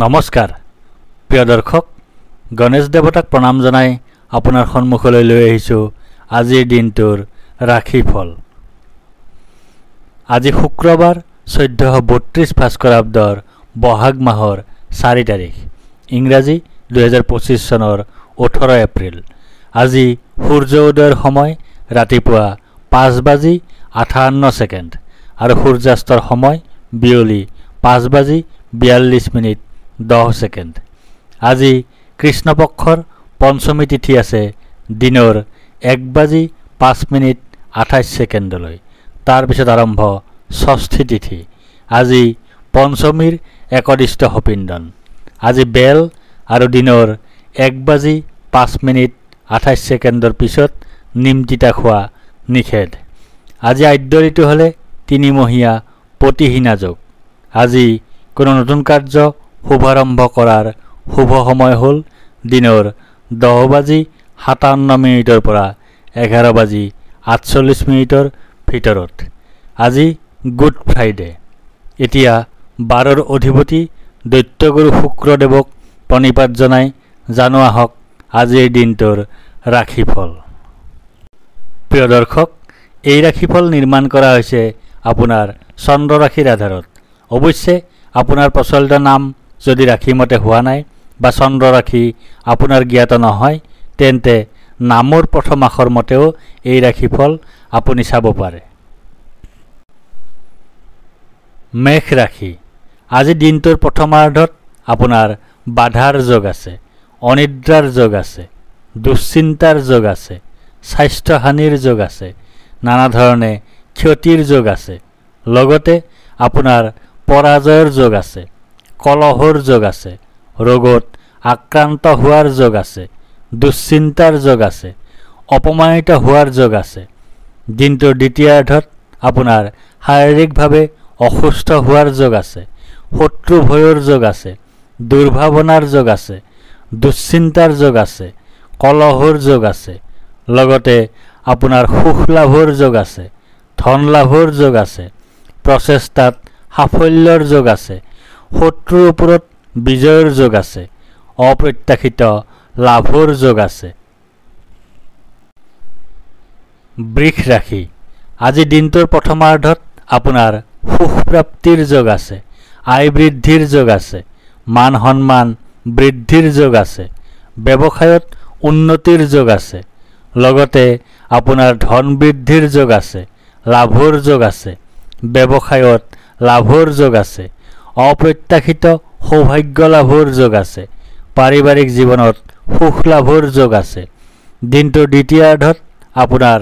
নমস্কাৰ প্ৰিয় দৰ্শক গণেশ দেৱতাক প্ৰণাম জনাই আপোনাৰ সন্মুখলৈ লৈ আহিছোঁ আজিৰ দিনটোৰ ৰাশিফল। আজি শুক্ৰবাৰ 1432 ভাস্কৰাব্দৰ বহাগ মাহৰ 4 তাৰিখ, ইংৰাজী 2025 চনৰ 18 এপ্ৰিল। আজি সূৰ্য উদয়ৰ সময় ৰাতিপুৱা 5:58 আৰু সূৰ্যাস্তৰ সময় বিয়লি 5:42 আজি কৃষ্ণপক্ষৰ পঞ্চমী তিথি আছে দিনৰ 1:05 তাৰপিছত আৰম্ভ ষষ্ঠী তিথি। আজি পঞ্চমীৰ একদিষ্ট সপিন্দন। আজি বেল আৰু দিনৰ 1:05 পিছত নিম তিতা খোৱা নিষেধ। আজি আদ্য ঋতু হ'লে তিনিমহীয়া পতিহীনা যোগ। আজি কোনো নতুন কাৰ্য শুভাৰম্ভ কৰাৰ শুভ সময় হ'ল দিনৰ 10:57 পৰা 11:48 ভিতৰত। আজি গুড ফ্ৰাইডে। এতিয়া 12ৰ অধিপতি দৈত্যগুৰু শুক্ৰদেৱক প্ৰণিপাত জনাই জানো আহক আজিৰ দিনটোৰ ৰাশিফল। প্ৰিয় দৰ্শক, এই ৰাশিফল নিৰ্মাণ কৰা হৈছে আপোনাৰ চন্দ্ৰ ৰাশিৰ আধাৰত। অৱশ্যে আপোনাৰ প্ৰচলিত নাম যদি ৰাশিমতে হোৱা নাই বা চন্দ্ৰ ৰাশি আপোনাৰ জ্ঞাত নহয়, তেন্তে নামৰ প্ৰথম আখৰ মতেও এই ৰাশিফল আপুনি চাব পাৰে। মেষ ৰাশি। আজি দিনটোৰ প্ৰথমাৰ্ধত আপোনাৰ বাধাৰ যোগ আছে, অনিদ্ৰাৰ যোগ আছে, দুশ্চিন্তাৰ যোগ আছে, স্বাস্থ্যহানিৰ যোগ আছে, নানা ধৰণে ক্ষতিৰ যোগ আছে। লগতে আপোনাৰ পৰাজয়ৰ যোগ আছে, কলহৰ যোগ আছে, ৰোগত আক্ৰান্ত হোৱাৰ যোগ আছে, দুশ্চিন্তাৰ যোগ আছে, অপমানিত হোৱাৰ যোগ আছে। দিনটোৰ দ্বিতীয়াৰ্ধত আপোনাৰ শাৰীৰিকভাৱে অসুস্থ হোৱাৰ যোগ আছে, শত্ৰু ভয়ৰ যোগ আছে, দুৰ্ভাৱনাৰ যোগ আছে, দুশ্চিন্তাৰ যোগ আছে, কলহৰ যোগ আছে। লগতে আপোনাৰ সুখ লাভৰ যোগ আছে, ধন লাভৰ যোগ আছে, প্ৰচেষ্টাত সাফল্যৰ যোগ আছে, শত্ৰুৰ ওপৰত বিজয়ৰ যোগ আছে, অপ্ৰত্যাশিত লাভৰ যোগ আছে। বৃষ ৰাশি। আজি দিনটোৰ প্ৰথমাৰ্ধত আপোনাৰ সুখপ্ৰাপ্তিৰ যোগ আছে, আয় বৃদ্ধিৰ যোগ আছে, মান সন্মান বৃদ্ধিৰ যোগ আছে, ব্যৱসায়ত উন্নতিৰ যোগ আছে। লগতে আপোনাৰ ধন বৃদ্ধিৰ যোগ আছে, লাভৰ যোগ আছে, ব্যৱসায়ত লাভৰ যোগ আছে, অপ্ৰত্যাশিত সৌভাগ্য লাভৰ যোগ আছে, পাৰিবাৰিক জীৱনত সুখ লাভৰ যোগ আছে। দিনটোৰ দ্বিতীয়াৰ্ধত আপোনাৰ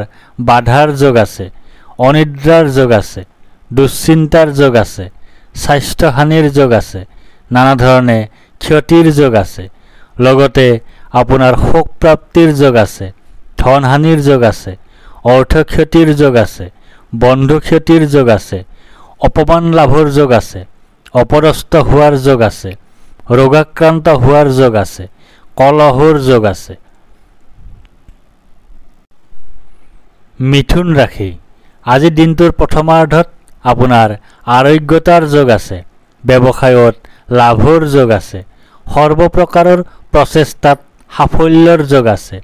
বাধাৰ যোগ আছে, অনিদ্ৰাৰ যোগ আছে, দুশ্চিন্তাৰ যোগ আছে, স্বাস্থ্যহানিৰ যোগ আছে, নানা ধৰণে ক্ষতিৰ যোগ আছে। লগতে আপোনাৰ শোকপ্ৰাপ্তিৰ যোগ আছে, ধনহানিৰ যোগ আছে, অৰ্থক্ষতিৰ যোগ আছে, বন্ধু ক্ষতিৰ যোগ আছে, অপমান লাভৰ যোগ আছে, অপদস্থ হোৱাৰ যোগ আছে, ৰোগাক্ৰান্ত হোৱাৰ যোগ আছে, কলহৰ যোগ আছে। মিথুন ৰাশি। আজি দিনটোৰ প্ৰথমাৰ্ধত আপোনাৰ আৰোগ্যতাৰ যোগ আছে, ব্যৱসায়ত লাভৰ যোগ আছে, সৰ্বপ্ৰকাৰৰ প্ৰচেষ্টাত সাফল্যৰ যোগ আছে,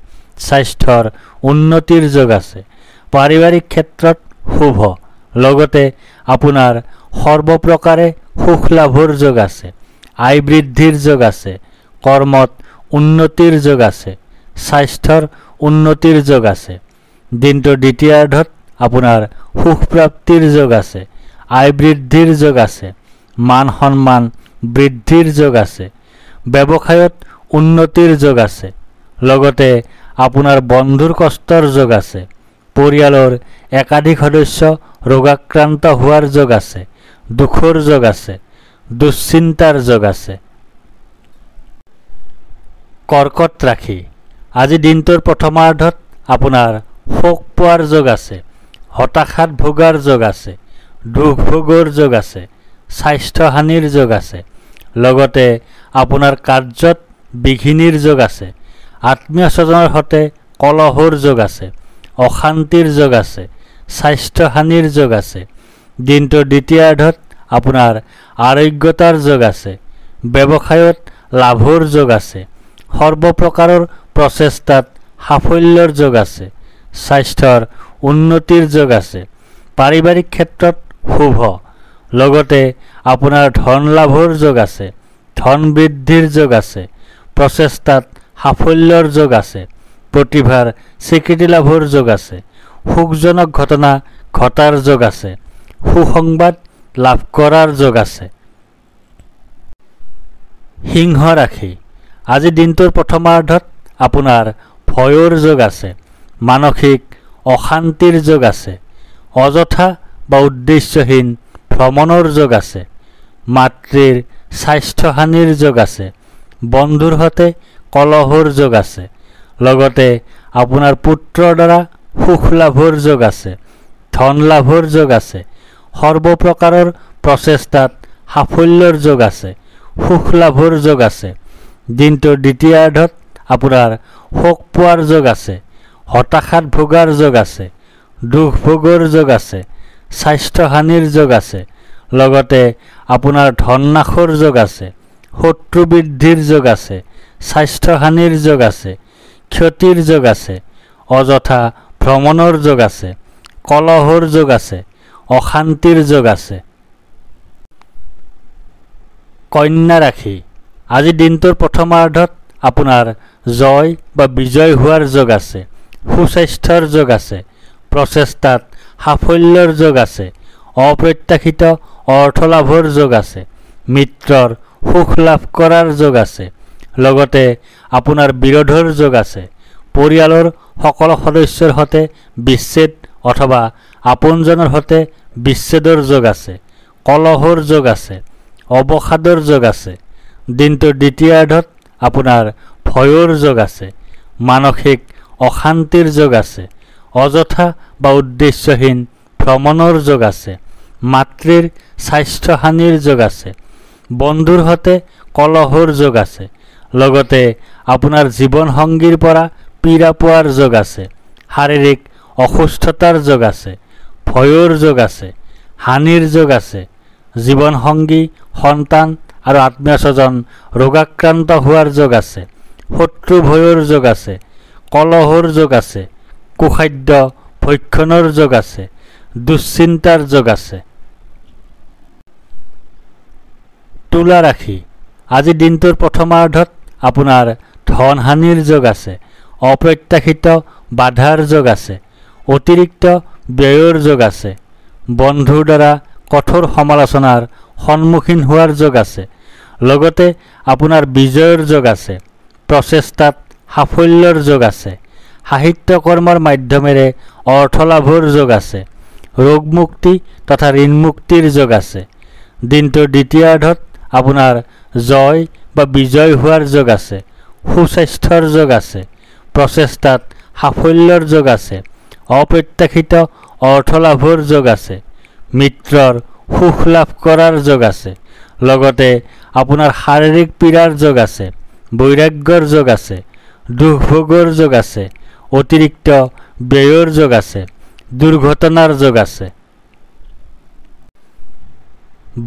স্বাস্থ্যৰ উন্নতিৰ যোগ আছে, পাৰিবাৰিক ক্ষেত্ৰত শুভ। লগতে আপোনাৰ সৰ্বপ্ৰকাৰে সুখ লাভৰ যোগ আছে, আয় বৃদ্ধিৰ যোগ আছে, কৰ্মত উন্নতিৰ যোগ আছে, স্বাস্থ্যৰ উন্নতিৰ যোগ আছে। দিনটোৰ দ্বিতীয়াৰ্ধত আপোনাৰ সুখপ্ৰাপ্তিৰ যোগ আছে, আয় বৃদ্ধিৰ যোগ আছে, মান সন্মান বৃদ্ধিৰ যোগ আছে, ব্যৱসায়ত উন্নতিৰ যোগ আছে। লগতে আপোনাৰ বন্ধুৰ কষ্টৰ যোগ আছে, পৰিয়ালৰ একাধিক সদস্য ৰোগাক্ৰান্ত হোৱাৰ যোগ আছে, দুখৰ যোগ আছে, দুশ্চিন্তাৰ যোগ আছে। কৰ্কট ৰাশি। আজি দিনটোৰ প্ৰথমাৰ্ধত আপোনাৰ শোক পোৱাৰ যোগ আছে, হতাশাত ভোগাৰ যোগ আছে, দুখ ভোগৰ যোগ আছে, স্বাস্থ্যহানিৰ যোগ আছে। লগতে আপোনাৰ কাৰ্যত বিঘিনিৰ যোগ আছে, আত্মীয় স্বজনৰ সৈতে কলহৰ যোগ আছে, অশান্তিৰ যোগ আছে, স্বাস্থ্যহানিৰ যোগ আছে। দিনটোৰ দ্বিতীয়াৰ্ধত আপোনাৰ আৰোগ্যতাৰ যোগ আছে, ব্যৱসায়ত লাভৰ যোগ আছে। সৰ্বপ্ৰকাৰৰ প্ৰচেষ্টাত সাফল্যৰ যোগ আছে। স্বাস্থ্যৰ উন্নতিৰ যোগ আছে। পাৰিবাৰিক ক্ষেত্ৰত শুভ। লগতে আপোনাৰ ধন লাভৰ যোগ আছে। ধন বৃদ্ধিৰ যোগ আছে। প্ৰচেষ্টাত সাফল্যৰ যোগ আছে। প্ৰতিভাৰ স্বীকৃতি লাভৰ যোগ আছে। সুখজনক ঘটনা ঘটাৰ যোগ আছে। সুসংবাদ লাভ কৰাৰ যোগ আছে। সিংহ ৰাশি। আজি দিনটোৰ প্ৰথমাৰ্ধত আপোনাৰ ভয়ৰ যোগ আছে। মানসিক অশান্তিৰ যোগ আছে। অযথা বা উদ্দেশ্যহীন ভ্ৰমণৰ যোগ আছে। মাতৃৰ স্বাস্থ্যহানিৰ যোগ আছে। বন্ধুৰ সৈতে কলহৰ যোগ আছে। লগতে আপোনাৰ পুত্ৰৰ দ্বাৰা সুখ লাভৰ যোগ আছে। ধন লাভৰ যোগ আছে। সৰ্বপ্ৰকাৰৰ প্ৰচেষ্টাত সাফল্যৰ যোগ আছে। সুখ লাভৰ যোগ আছে। দিনটোৰ দ্বিতীয়াৰ্ধত আপোনাৰ শোক পোৱাৰ যোগ আছে। হতাশাত ভোগাৰ যোগ আছে। দুখ ভোগৰ যোগ আছে। স্বাস্থ্যহানিৰ যোগ আছে। লগতে আপোনাৰ ধন নাশৰ যোগ আছে। শত্ৰু বৃদ্ধিৰ যোগ আছে। স্বাস্থ্যহানিৰ যোগ আছে। ক্ষতিৰ যোগ আছে। অযথা ভ্ৰমণৰ যোগ আছে। কলহৰ যোগ আছে। অশান্তিৰ যোগ আছে। কন্যা ৰাশি। আজি দিনটোৰ প্ৰথমাৰ্ধত আপোনাৰ জয় বা বিজয় হোৱাৰ যোগ আছে। সুস্বাস্থ্যৰ যোগ আছে। প্ৰচেষ্টাত সাফল্যৰ যোগ আছে। অপ্ৰত্যাশিত অৰ্থ লাভৰ যোগ আছে। মিত্ৰৰ সুখ লাভ কৰাৰ যোগ আছে। লগতে আপোনাৰ বিৰোধৰ যোগ আছে। পৰিয়ালৰ সকলো সদস্যৰ সৈতে বিচ্ছেদ অথবা আপোনজনৰ সৈতে বিচ্ছেদৰ যোগ আছে। কলহৰ যোগ আছে। অৱসাদৰ যোগ আছে। দিনটোৰ দ্বিতীয়াৰ্ধত আপোনাৰ ভয়ৰ যোগ আছে। মানসিক অশান্তিৰ যোগ আছে। অযথা বা উদ্দেশ্যহীন ভ্ৰমণৰ যোগ আছে। মাতৃৰ স্বাস্থ্যহানিৰ যোগ আছে। বন্ধুৰ সৈতে কলহৰ যোগ আছে। লগতে আপোনাৰ জীৱনসংগীৰ পৰা পীড়া পোৱাৰ যোগ আছে। শাৰীৰিক অসুস্থতাৰ যোগ আছে। ভয়ৰ যোগ আছে। হানিৰ যোগ আছে। জীৱনসংগী সন্তান আৰু আত্মীয় স্বজন ৰোগাক্ৰান্ত হোৱাৰ যোগ আছে। শত্ৰু ভয়ৰ যোগ আছে। কলহৰ যোগ আছে। কুখাদ্য ভক্ষণৰ যোগ আছে। দুশ্চিন্তাৰ যোগ আছে। তুলা ৰাশি। আজি দিনটোৰ প্ৰথমাৰ্ধত আপোনাৰ ধন হানিৰ যোগ আছে। অপ্ৰত্যাশিত বাধাৰ যোগ আছে। অতিৰিক্ত ব্যয়ৰ যোগ আছে। বন্ধুৰ দ্বাৰা কঠোৰ সমালোচনাৰ সন্মুখীন হোৱাৰ যোগ আছে। লগতে আপোনাৰ বিজয়ৰ যোগ আছে। প্ৰচেষ্টাত সাফল্যৰ যোগ আছে। সাহিত্য কৰ্মৰ মাধ্যমেৰে অৰ্থ লাভৰ যোগ আছে। ৰোগমুক্তি তথা ঋণমুক্তিৰ যোগ আছে। দিনটোৰ দ্বিতীয়াৰ্ধত আপোনাৰ জয় বা বিজয় হোৱাৰ যোগ আছে। সুস্বাস্থ্যৰ যোগ আছে। প্ৰচেষ্টাত সাফল্যৰ যোগ আছে। অপ্ৰত্যাশিত অৰ্থ লাভৰ যোগ আছে। মিত্ৰৰ সুখ লাভ কৰাৰ যোগ আছে। লগতে আপোনাৰ শাৰীৰিক পীড়াৰ যোগ আছে। বৈৰাগ্যৰ যোগ আছে। দুখ ভোগৰ যোগ আছে। অতিৰিক্ত ব্যয়ৰ যোগ আছে। দুৰ্ঘটনাৰ যোগ আছে।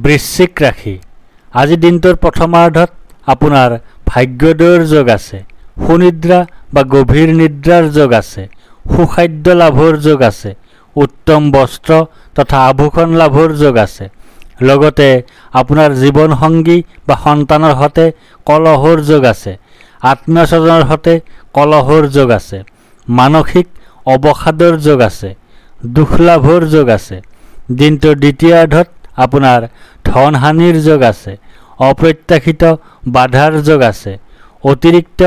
বৃশ্চিক ৰাশি। আজি দিনটোৰ প্ৰথমাৰ্ধত আপোনাৰ ভাগ্যোদয়ৰ যোগ আছে। সুনিদ্ৰা বা গভীৰ নিদ্ৰাৰ যোগ আছে। সুখাদ্য লাভৰ যোগ আছে। উত্তম বস্ত্ৰ তথা আভূষণ লাভৰ যোগ আছে। লগতে আপোনাৰ জীৱনসংগী বা সন্তানৰ সৈতে কলহৰ যোগ আছে। আত্মীয় স্বজনৰ সৈতে কলহৰ যোগ আছে। মানসিক অৱসাদৰ যোগ আছে। দুখ লাভৰ যোগ আছে। দিনটোৰ দ্বিতীয়াৰ্ধত আপোনাৰ ধন হানিৰ যোগ আছে। অপ্ৰত্যাশিত বাধাৰ যোগ আছে। অতিৰিক্ত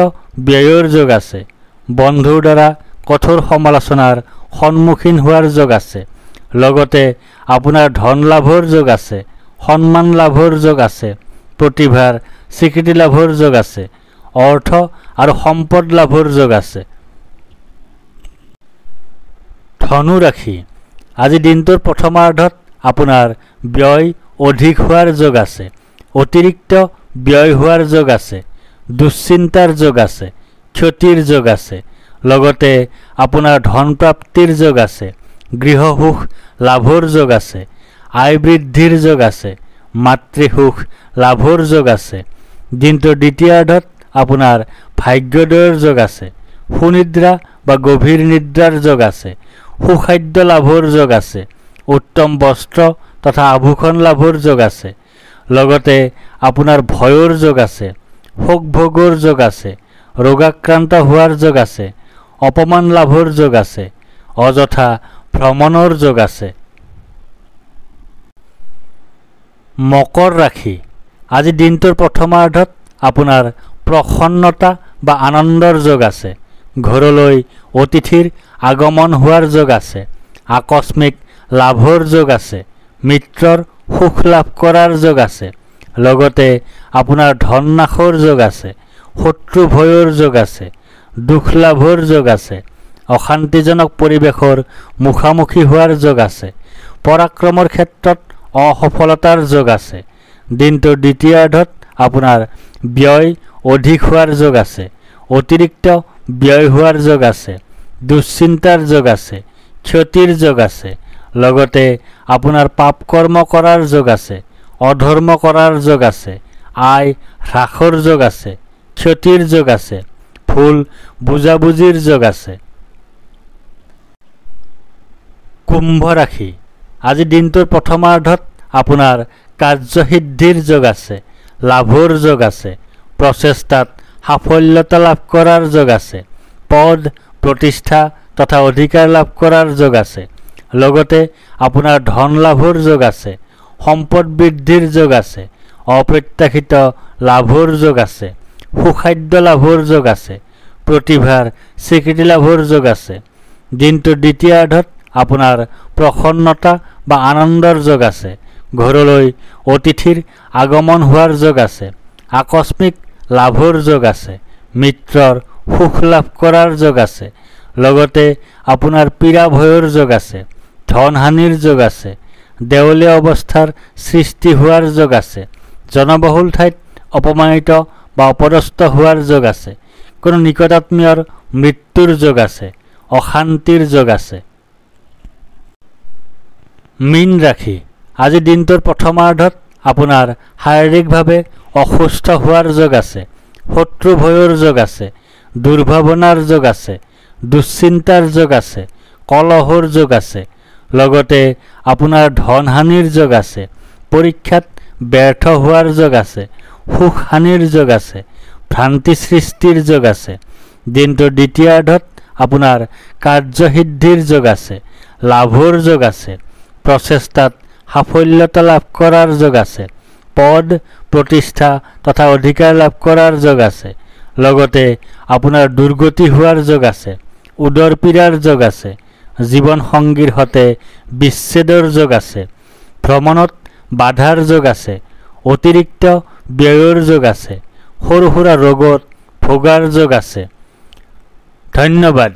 ব্যয়ৰ যোগ আছে। বন্ধুৰ দ্বাৰা কঠোৰ সমালোচনাৰ সন্মুখীন হোৱাৰ যোগ আছে। লগতে আপোনাৰ ধন লাভৰ যোগ আছে। সন্মান লাভৰ যোগ আছে। প্ৰতিভাৰ স্বীকৃতি লাভৰ যোগ আছে। অৰ্থ আৰু সম্পদ লাভৰ যোগ আছে। ধনু ৰাশি। আজি দিনটোৰ প্ৰথমাৰ্ধত আপোনাৰ ব্যয় অধিক হোৱাৰ যোগ আছে। অতিৰিক্ত ব্যয় হোৱাৰ যোগ আছে। দুশ্চিন্তাৰ যোগ আছে। ক্ষতিৰ যোগ আছে। লগতে আপোনাৰ ধন প্ৰাপ্তিৰ যোগ আছে। গৃহসুখ লাভৰ যোগ আছে। আয় বৃদ্ধিৰ যোগ আছে। মাতৃসুখ লাভৰ যোগ আছে। দিনটোৰ দ্বিতীয়াৰ্ধত আপোনাৰ ভাগ্যোদয়ৰ যোগ আছে, সুনিদ্ৰা বা গভীৰ নিদ্ৰাৰ যোগ আছে, সুখাদ্য লাভৰ যোগ আছে, উত্তম বস্ত্ৰ তথা আভূষণ লাভৰ যোগ আছে। লগতে আপোনাৰ ভয়ৰ যোগ আছে, শোক ভোগৰ যোগ আছে, ৰোগাক্ৰান্ত হোৱাৰ যোগ আছে, অপমান লাভৰ যোগ আছে, অযথা ভ্ৰমণৰ যোগ আছে। মকৰ ৰাশি, আজি দিনটোৰ প্ৰথমাৰ্ধত আপোনাৰ প্ৰসন্নতা বা আনন্দৰ যোগ আছে, ঘৰলৈ অতিথিৰ আগমন হোৱাৰ যোগ আছে, আকস্মিক লাভৰ যোগ আছে, মিত্ৰৰ সুখ লাভ কৰাৰ যোগ আছে। লগতে আপোনাৰ ধন নাশৰ যোগ আছে, শত্ৰু ভয়ৰ যোগ আছে, দুখ লাভৰ যোগ আছে, অশান্তিজনক পৰিৱেশৰ মুখামুখি হোৱাৰ যোগ আছে, পৰাক্ৰমৰ ক্ষেত্ৰত অসফলতাৰ যোগ আছে। দিনটোৰ দ্বিতীয়াৰ্ধত আপোনাৰ ব্যয় অধিক হোৱাৰ যোগ আছে, অতিৰিক্ত ব্যয় হোৱাৰ যোগ আছে, দুশ্চিন্তাৰ যোগ আছে, ক্ষতিৰ যোগ আছে। লগতে আপোনাৰ পাপ কৰ্ম কৰাৰ যোগ আছে, অধৰ্ম কৰাৰ যোগ আছে, আয় হ্ৰাসৰ যোগ আছে, ক্ষতিৰ যোগ আছে, ভুল বুজাবুজিৰ যোগ আছে। কুম্ভ ৰাশি, আজি দিনটোৰ প্ৰথমাৰ্ধত আপোনাৰ কাৰ্যসিদ্ধিৰ যোগ আছে, লাভৰ যোগ আছে, প্ৰচেষ্টাত সাফল্যতা লাভ কৰাৰ যোগ আছে, পদ প্ৰতিষ্ঠা তথা অধিকাৰ লাভ কৰাৰ যোগ আছে। লগতে আপোনাৰ ধন লাভৰ যোগ আছে, সম্পদ বৃদ্ধিৰ যোগ আছে, অপ্ৰত্যাশিত লাভৰ যোগ আছে, সুখাদ্য লাভৰ যোগ আছে, প্ৰতিভাৰ স্বীকৃতি লাভৰ যোগ আছে। দিনটোৰ দ্বিতীয়াৰ্ধত আপোনাৰ প্ৰসন্নতা বা আনন্দৰ যোগ আছে, ঘৰলৈ অতিথিৰ আগমন হোৱাৰ যোগ আছে, আকস্মিক লাভৰ যোগ আছে, মিত্ৰৰ সুখ লাভ কৰাৰ যোগ আছে। লগতে আপোনাৰ পীড়া ভয়ৰ যোগ আছে, ধন হানিৰ যোগ আছে, দেৱলীয়া অৱস্থাৰ সৃষ্টি হোৱাৰ যোগ আছে, জনবহুল ঠাইত অপমানিত বা অপদস্থ হোৱাৰ যোগ আছে, কোনো নিকটাত্মীয়ৰ মৃত্যুৰ যোগ আছে, অশান্তিৰ যোগ আছে। মীন ৰাশি, আজি দিনটোৰ প্ৰথমাৰ্ধত আপোনাৰ শাৰীৰিকভাৱে অসুস্থ হোৱাৰ যোগ আছে, শত্ৰু ভয়ৰ যোগ আছে, দুৰ্ভাৱনাৰ যোগ আছে, দুশ্চিন্তাৰ যোগ আছে, কলহৰ যোগ আছে। লগতে আপোনাৰ ধন হানিৰ যোগ আছে, পৰীক্ষাত ব্যৰ্থ হোৱাৰ যোগ আছে, সুখ হানিৰ যোগ আছে, ভ্ৰান্তি সৃষ্টিৰ যোগ আছে। দিনটোৰ দ্বিতীয়াৰ্ধত আপোনাৰ কাৰ্যসিদ্ধিৰ যোগ আছে, লাভৰ যোগ আছে, প্ৰচেষ্টাত সাফল্যতা লাভ কৰাৰ যোগ আছে, পদ প্ৰতিষ্ঠা তথা অধিকাৰ লাভ কৰাৰ যোগ আছে। লগতে আপোনাৰ দুৰ্গতি হোৱাৰ যোগ আছে, উদৰ পীড়াৰ যোগ আছে, জীৱন সংগীৰ সৈতে বিচ্ছেদৰ যোগ আছে, ভ্ৰমণত বাধাৰ যোগ আছে, অতিৰিক্ত ব্যয়ৰ যোগ আছে, সৰু সুৰা ৰোগত ভোগাৰ যোগ আছে। ধন্যবাদ।